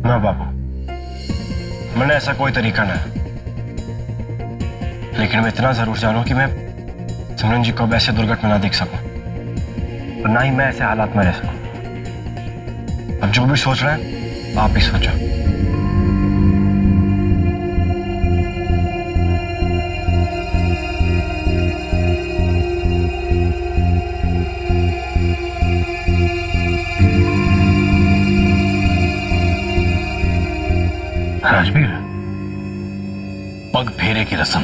ना बाबू, मैंने ऐसा कोई तरीका ना है, लेकिन मैं इतना जरूर जानूं कि मैं सिमरन जी को अब ऐसे दुर्घटना ना देख सकूं और ना ही मैं ऐसे हालात में रह सकूं। अब जो भी सोच रहे हैं आप ही सोचो। राजवीर, पग फेरे की रस्म।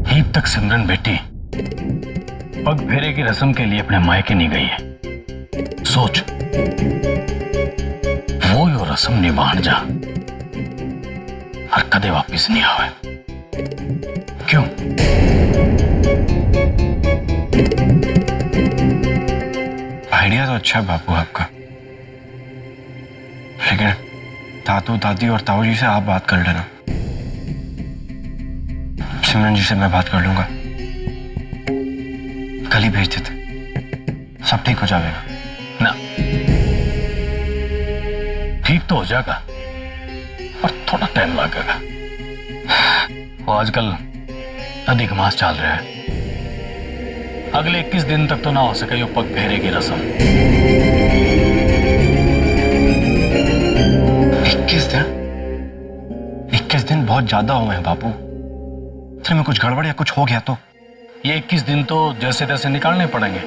हीप तक सिमरन बेटी पग फेरे की रस्म के लिए अपने मायके नहीं गई है। सोच, वो यो रस्म निभान जा और कदे वापिस नहीं आवे। क्यों? आइडिया तो अच्छा है बापू आपका, लेकिन दादू दादी और ताऊ जी से आप बात कर लेना। सिमरन जी से मैं बात कर लूंगा, कल ही भेज देते, सब ठीक हो जाएगा ना। ठीक तो हो जाएगा पर थोड़ा टाइम लगेगा। वो आजकल अधिक मास चल रहा है। अगले 21 दिन तक तो ना हो सके यो पग फेरे की रस्म। 21 दिन बहुत ज्यादा हुए हैं बापू। फिर में कुछ गड़बड़ या कुछ हो गया तो? ये 21 दिन तो जैसे तैसे निकालने पड़ेंगे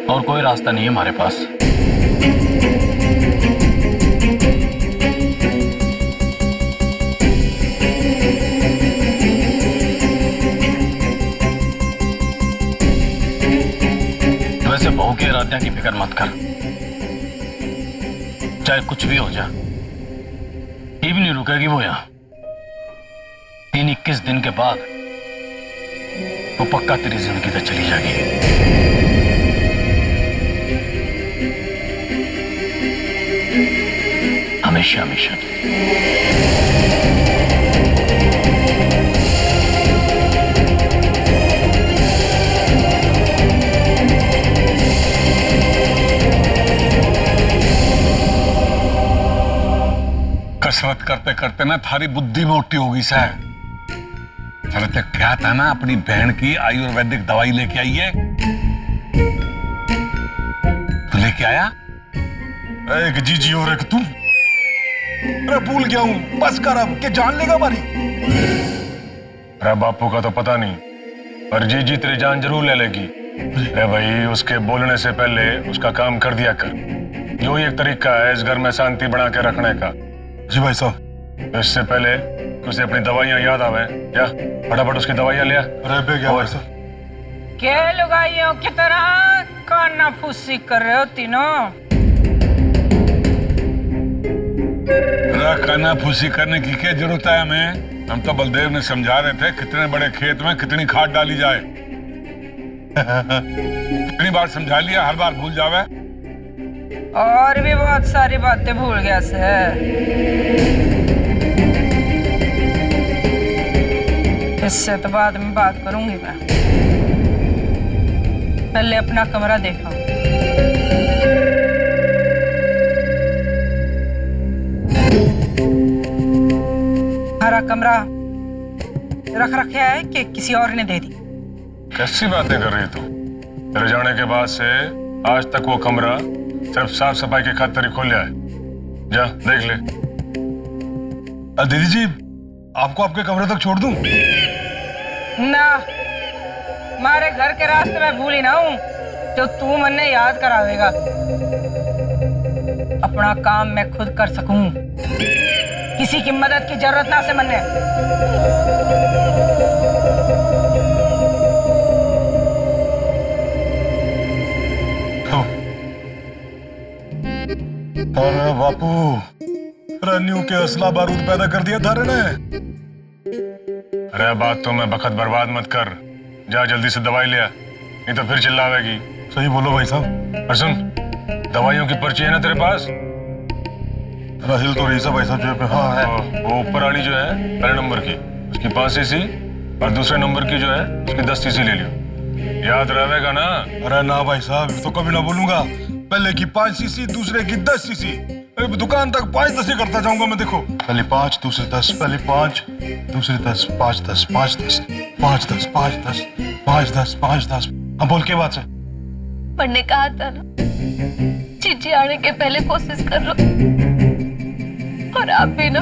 और कोई रास्ता नहीं है हमारे पास। वैसे बहू के इरादे की फिक्र मत कर, चाहे कुछ भी हो जाए ये भी नहीं रुकेगी वो यहां। 21 दिन के बाद वो पक्का तेरी जिंदगी से चली जाएगी। हमेशा हमेशा। कसरत करते करते ना थारी बुद्धि मोटी होगी सर। चलो तक क्या था ना, अपनी बहन की आयुर्वेदिक दवाई लेके आई है। तू लेके आया? एक जीजी और एक तू। अरे भूल गया हूं, बस कर अब के जान लेगा हमारी। अरे बापू का तो पता नहीं, पर जी तेरी जान जरूर ले लेगी। अरे भाई, उसके बोलने से पहले उसका काम कर दिया कर। यो एक तरीका है इस घर में शांति बना के रखने का। जी भाई साहब। इससे पहले उसे अपनी दवाइयां याद आवे, या फटाफट उसकी दवाइयां लिया। अरे क्या भाई साहब? क्या लुगाइयों की तरह काना फूसी कर रहे हो तीनों? काना फूसी करने की क्या जरूरत है हमें? हम तो बलदेव ने समझा रहे थे कितने बड़े खेत में कितनी खाद डाली जाए। कितनी बार समझा लिया, हर बार भूल जावे। और भी बहुत सारी बातें भूल गया से। इससे तो बाद में बात करूंगी मैं, पहले अपना कमरा देखा। हमारा कमरा रख रखा है कि किसी और ने दे दी? कैसी बातें कर रही तू? तेरे जाने के बाद से आज तक वो कमरा सिर्फ साफ सफाई के खातिर ही खोला है। जा देख ले। दीदी जी, आपको आपके कमरे तक छोड़ दूं? ना, हमारे घर के रास्ते में भूली ना हूं जो तू मन्ने याद करावेगा। अपना काम मैं खुद कर सकूं, किसी की मदद की जरूरत ना से मन्ने। अरे बापू, रन्नू के असला बारूद पैदा कर दिया थारे ने। अरे बात तो मैं वक्त बर्बाद मत कर, जा जल्दी से दवाई ले आ, नहीं तो फिर चिल्लावेगी। सही बोलो भाई साहब। और सुन, दवाइयों की पर्ची है ना तेरे पास? राहिल तो रही भाई साहब जेब में। हाँ है। वो ऊपर वाली जो है पहले नंबर की, उसकी 5 सीसी, और दूसरे नंबर की जो है उसकी 10 सीसी ले लियो। याद रहेगा ना? अरे ना भाई साहब, तो कभी ना बोलूंगा। पहले की 5 सीसी, दूसरे की 10 सीसी। दुकान तक 5-10 ही करता जाऊंगा मैं। देखो, पहले 5, दूसरे 10, पहले 5, दूसरे 10, 5-10, 5-10, 5-10, 5-10, 5-10, 5-10। अब बोल के बात से। मैंने कहा था ना, चीची आने के पहले कोशिश कर लो। और आप भी ना।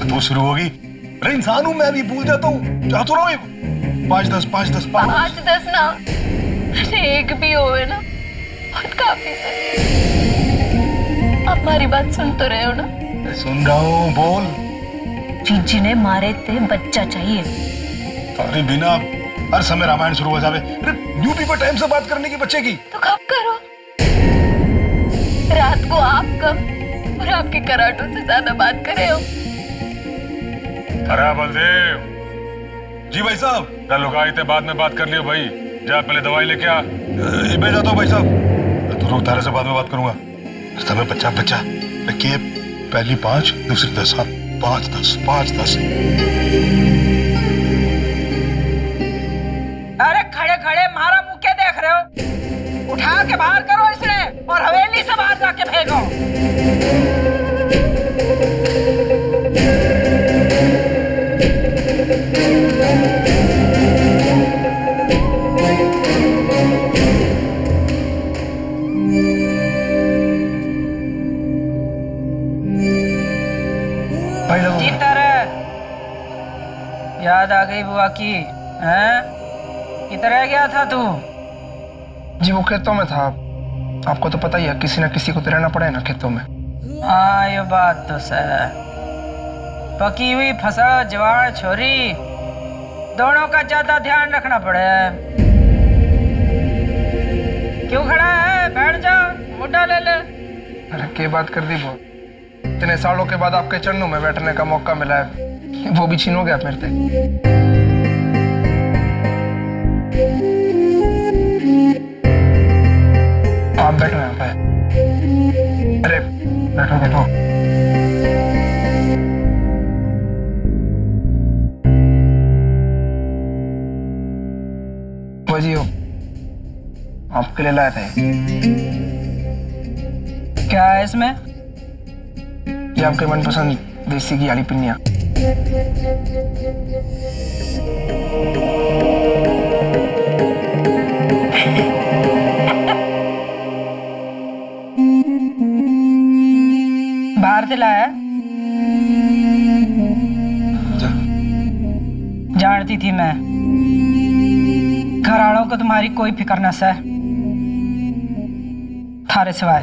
तो शुरू होगी। अरे इंसान हूं मैं, भी भूल जाता हूँ। क्या तो रहा हूँ। 5-10, 5-10, 5-10 ना, अरे एक भी होवे ना, बहुत काफी से। आप हमारी बात सुन तो रहे हो ना? सुन रहा हूँ, बोल। चीची ने मारे थे बच्चा चाहिए। अरे बिना हर समय रामायण शुरू हो जावे। अरे न्यू पेपर टाइम से बात करने की बच्चे की। तो कब करो? रात को आप कब और आपके कराटों से ज्यादा बात करे हो? अरे बलदेव। जी भाई साहब। क्या लुगाई थे, बाद में बात कर लियो भाई। जा पहले दवाई लेके आ। मैं जाता हूँ भाई साहब। तो रुक, तारे से बाद में बात करूंगा। समय बच्चा बच्चा के पहली 5, दूसरी 10, 5-10, 5-10। अरे खड़े खड़े मारा मुंह क्या देख रहे हो? उठा के बाहर करो इसने और हवेली से बाहर जाके फेंको। जीता रहे। याद आ गई बुआ की? हैं? किधर रह गया था तू? जी वो खेतों में था। आपको तो पता ही है, किसी ना किसी को तो रहना पड़े ना खेतों में। हाँ ये बात तो सही। पकी हुई फसल, जवान छोरी, दोनों का ज्यादा ध्यान रखना पड़े। क्यों खड़ा है? बैठ जा, मुड्ढा ले ले। अरे क्या बात कर दी बहुत। इतने सालों के बाद आपके चरणों में बैठने का मौका मिला है, वो भी छीन हो गया मेरे से। आप बैठो यहाँ पे। अरे बैठो बैठो। वो जी हो, आपके लिए लाए थे। क्या है इसमें? ये आपके मनपसंद देसी घी वाली पिन्नियाँ। बाहर से लाया? जानती थी मैं, घरवालों को तुम्हारी कोई फिक्र न है थारे सिवाय।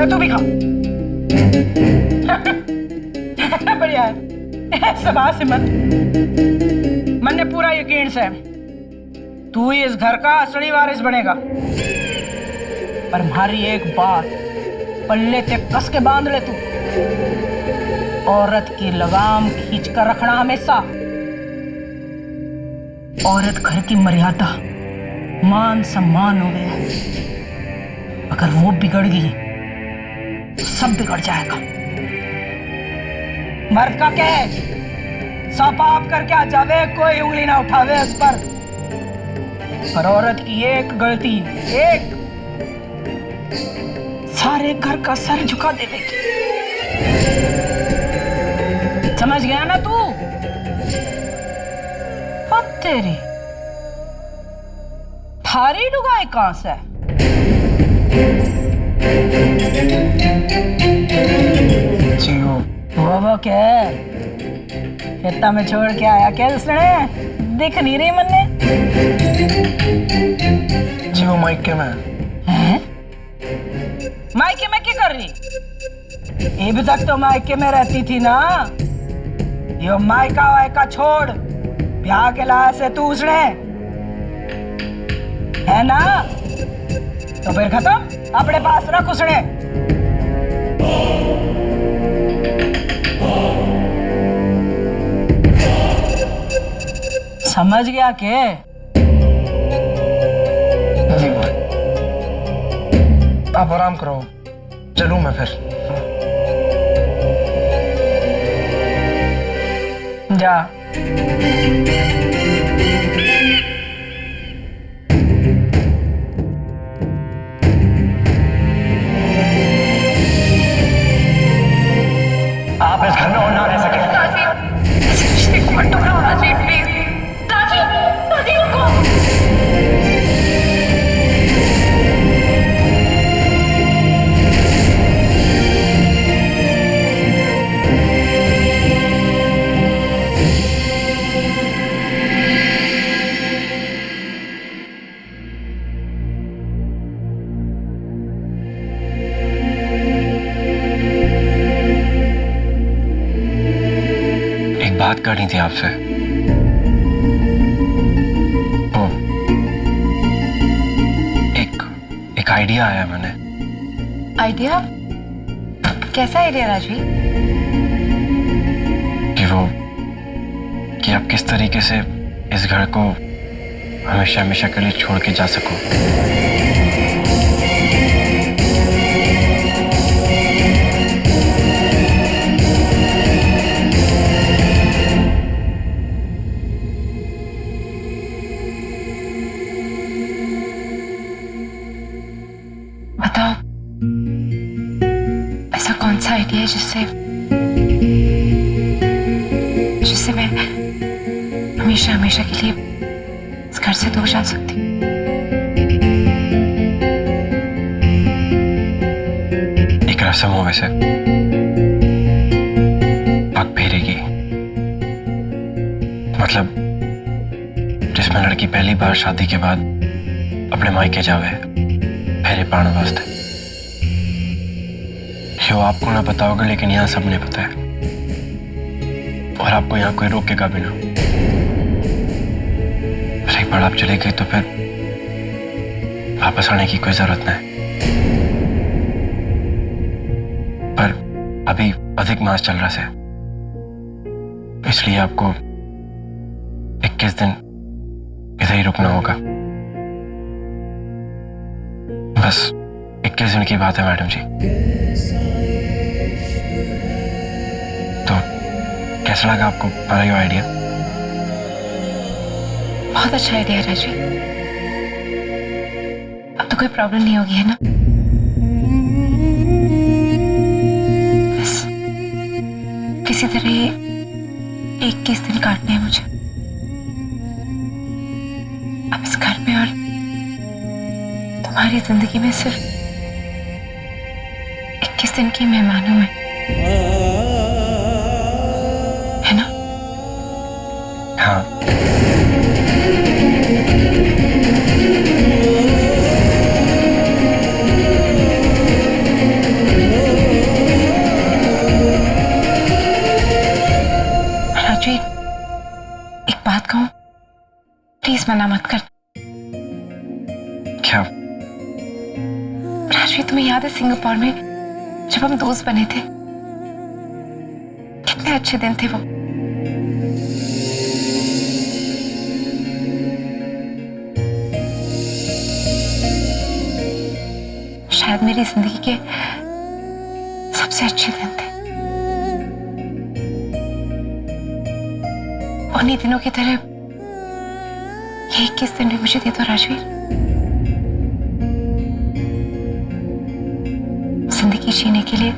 तू भी खा। बढ़िया है। सबास सिमरन, मन ने पूरा यकीन से तू ही इस घर का असली वारिस बनेगा। पर हमारी एक बात पल्ले ते कस के बांध ले तू। औरत की लगाम खींच कर रखना हमेशा। औरत घर की मर्यादा, मान सम्मान हो गया। अगर वो बिगड़ गई तो सब बिगड़ जाएगा। मर्द का क्या है? सब आप करके आ जावे, कोई उंगली ना उठावे उस पर औरत की एक गलती, एक सारे घर का सर झुका देवेगी। समझ गया ना तू? अब तेरी थारी लुगाई कहां से? जी वो क्या है? खेता में छोड़ के आया क्या उसने? दिख नहीं रही मन्ने। जी वो माइके में। हैं? मायके में क्या कर रही? ये भी तक तो मायके में रहती थी ना। यो मायका वायका छोड़, ब्याह के लाया से तू उसने, है ना? तो फिर खत्म, अपने पास रख उसने। समझ गया के? जी आप आराम करो, चलूं मैं फिर। जा। आप इस घर में और ना रह सके। एक मिनट रुको राजीव, प्लीज। राजीव रुको। एक बात करनी थी आपसे। ओ, एक आइडिया आया मैंने। आइडिया? कैसा आइडिया राजवीर? कि आप किस तरीके से इस घर को हमेशा हमेशा के लिए छोड़ के जा सको। बताओ, ऐसा कौन सा आइडिया है जिससे जिससे मैं हमेशा हमेशा के लिए इस घर से दूर जा सकती हूँ? एक रस्म हो वैसे, पग फेरेगी, मतलब जिसमें लड़की पहली बार शादी के बाद अपने मायके जावे फेरे पाने वास्ते। यो आपको ना पता होगा, लेकिन यहाँ सबने पता है, और आपको यहाँ कोई रोकेगा भी ना। अरे एक बार आप चले गए तो फिर वापस आने की कोई जरूरत नहीं। पर अभी अधिक मास चल रहा है, इसलिए आपको 21 दिन इधर ही रुकना होगा। बस 21 दिन की बात है मैडम जी। तो कैसा लगा आपको हमारा ये आइडिया? बहुत अच्छा आइडिया है राजवीर। अब तो कोई प्रॉब्लम नहीं होगी, है ना? बस किसी तरह 21 दिन काटने हैं मुझे अब इस घर में, और तुम्हारी जिंदगी में सिर्फ 21 दिन की मेहमान हूं मैं, है ना? हाँ। राजवीर, एक बात कहूं, प्लीज मना मत कर। क्या? राजवीर, तुम्हें याद है सिंगापुर में जब हम दोस्त बने थे, कितने अच्छे दिन थे वो। शायद मेरी जिंदगी के सबसे अच्छे दिन थे। उन्हीं दिनों की तरह ये 21 दिन भी मुझे दे दो राजवीर। जिंदगी जीने के लिए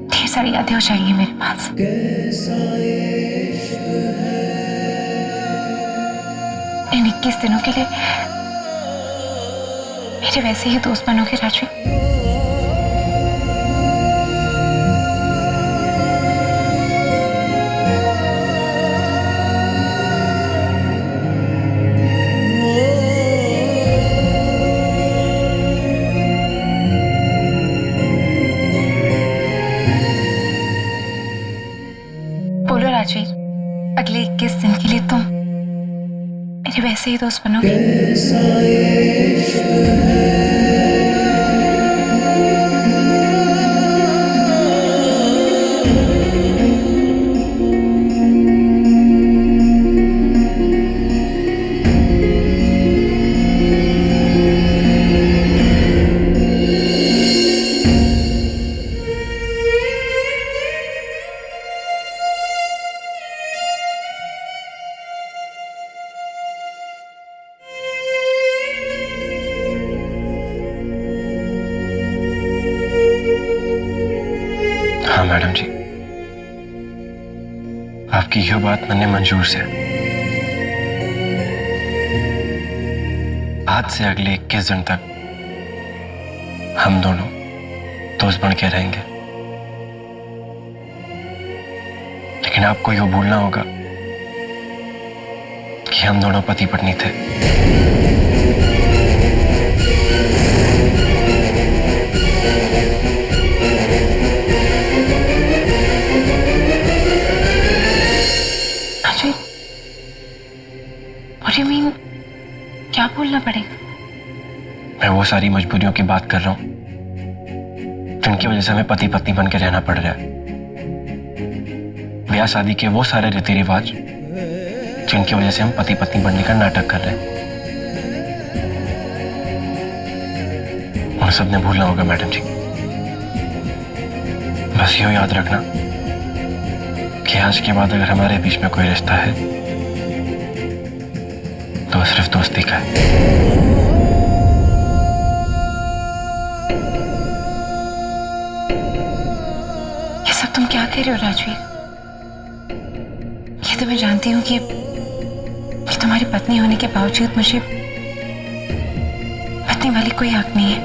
ढेर सारी यादें हो जाएंगी मेरे पास। इन 21 दिनों के लिए मेरे वैसे ही दोस्त बनोगे राजवीर। बोलो राजवीर, अगले 21 दिन के लिए तुम मेरे वैसे ही दोस्त बनोगे? मैडम जी, आपकी यह बात मैंने मंजूर से। आज से अगले 21 दिन तक हम दोनों दोस्त बन के रहेंगे, लेकिन आपको यह भूलना होगा कि हम दोनों पति पत्नी थे। What do you mean? क्या बोलना पड़ेगा? मैं वो सारी मजबूरियों की बात कर रहा हूं जिनकी वजह से हमें पति पत्नी बन के रहना पड़ रहा है। ब्याह शादी के वो सारे रीति रिवाज जिनकी वजह से हम पति पत्नी बनने का नाटक कर रहे हैं, उन सब ने भूलना होगा मैडम जी। बस यूं याद रखना कि आज के बाद अगर हमारे बीच में कोई रिश्ता है तो सिर्फ दोस्ती का है। ये सब तुम क्या कह रहे हो राजवीर? ये तो मैं जानती हूँ कि तुम्हारी पत्नी होने के बावजूद मुझे पत्नी वाली कोई हक नहीं है,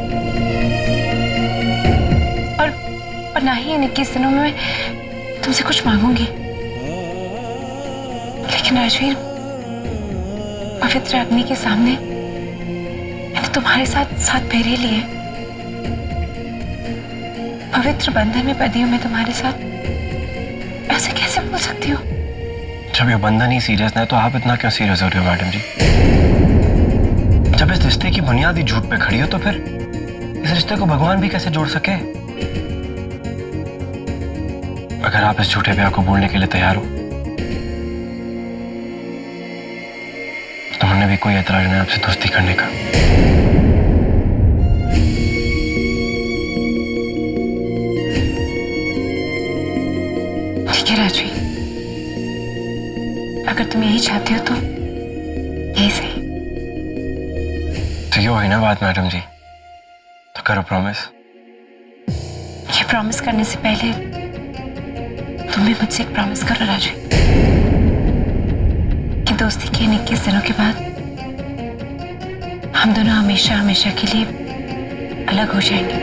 और ना ही इन 21 दिनों में मैं तुमसे कुछ मांगूंगी। लेकिन राजवीर, पवित्र अग्नि के सामने मैंने तुम्हारे साथ 7 फेरे लिए। पवित्र बंधन में बंधी हूं मैं तुम्हारे साथ, ऐसे कैसे बोल सकती हो? जब ये बंधन ही सीरियस है तो आप इतना क्यों सीरियस हो रहे हो मैडम जी? जब इस रिश्ते की बुनियाद ही झूठ पे खड़ी हो तो फिर इस रिश्ते को भगवान भी कैसे जोड़ सके? अगर आप इस झूठे ब्याह को बोलने के लिए तैयार हो तो मैंने भी कोई ऐतराज नहीं आपसे दोस्ती करने का। ठीक है राजवी, अगर तुम यही चाहते हो तो यही सही। तो ये हुई ना बात मैडम जी, तो करो प्रॉमिस। ये प्रॉमिस करने से पहले तुम भी मुझसे एक प्रॉमिस करो राजवी, कि दोस्ती के इन 21 दिनों के बाद हम दोनों हमेशा हमेशा के लिए अलग हो जाएंगे।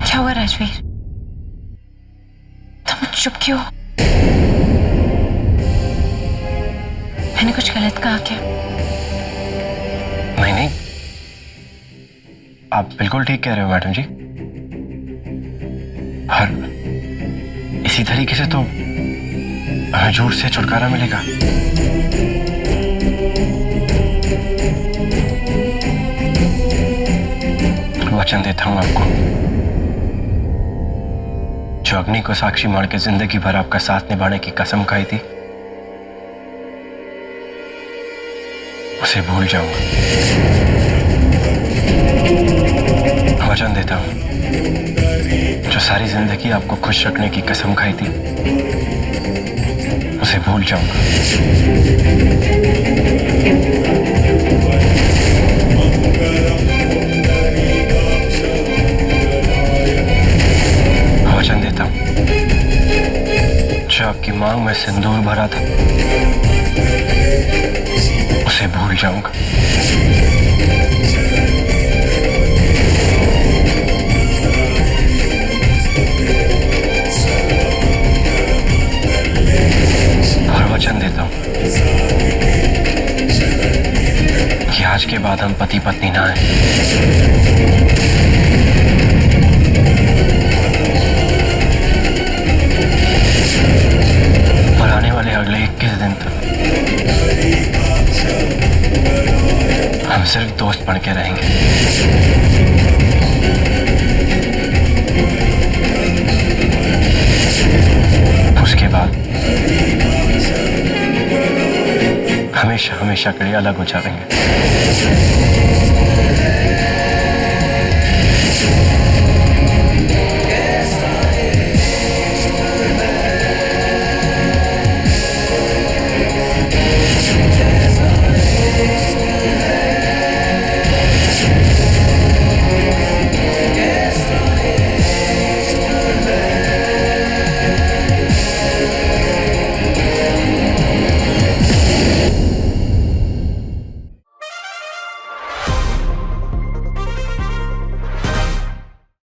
क्या हुआ राजवीर, तुम चुप क्यों? मैंने कुछ गलत कहा क्या? नहीं नहीं, आप बिल्कुल ठीक कह रहे हो मैडम जी। और इसी तरीके से तो हमें झूठ से छुटकारा मिलेगा। वचन देता हूं आपको, जो अग्नि को साक्षी मान के जिंदगी भर आपका साथ निभाने की कसम खाई थी, उसे भूल जाऊंगा। वचन देता हूं, जो सारी जिंदगी आपको खुश रखने की कसम खाई थी, उसे भूल जाऊंगा। वचन देता हूं, जो आपकी मांग में सिंदूर भरा था, उसे भूल जाऊंगा। वचन देता हूं कि आज के बाद हम पति पत्नी ना हैं, और आने वाले अगले 21 दिन तक हम सिर्फ दोस्त बन के रहेंगे। उसके बाद हमेशा हमेशा के लिए अलग हो जाएंगे।